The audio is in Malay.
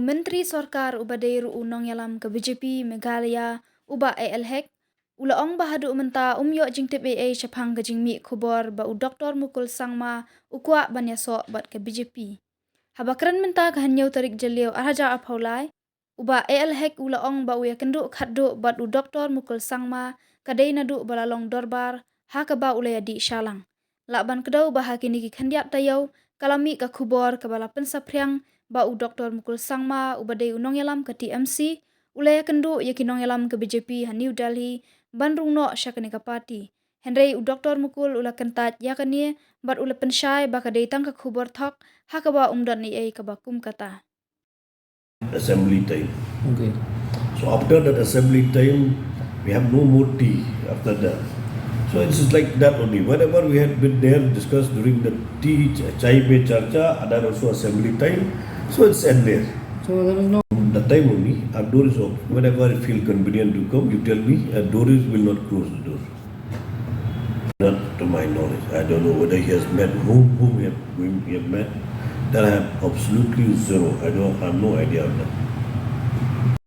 Menteri Sarkar ubadai ru'u nong yalam ke BJP Meghalaya uba ALHEC ulaong bahadu menta umyo jingtip AA syapang ke jingmi khubor ba u Dr. Mukul Sangma ukwa banyaso bat ke BJP. Habakran menta ke hanyau tarik jeliau arhaja aphaulai uba ALHEC ulaong ba u yakendu khaddu bat u Dr. Mukul Sangma kadai Naduh balalong Dorbar ha ke ba ulaya di Shalang. Lakban kedau bah kini ki khandiap tayau kalami ka khubor ke bala pensapriang ba u Dr. Mukul Sangma ubadai unong yalam ke TMC ulaya kendu yakinong yalam ke BJP ha New Delhi bandrung no syakani ka parti. Henry u Dr. Mukul ula kentat yakani bat ula pensyai ba kadai tang ka khubor thok ha ka ba umdan ni ai ka ba kum kata. Assembly time. Okay. So after that assembly time, we have no more tea after that. So it's just like that only. Whatever we had been there discussed during the tea, chai pe charcha, and then also assembly time. So it's end there. So there is no. The time only, our door is open. Whenever you feel convenient to come, you tell me, our door will not close the door. Not to my knowledge. I don't know whether he has met whom he have met. That I have absolutely zero. I have no idea of that.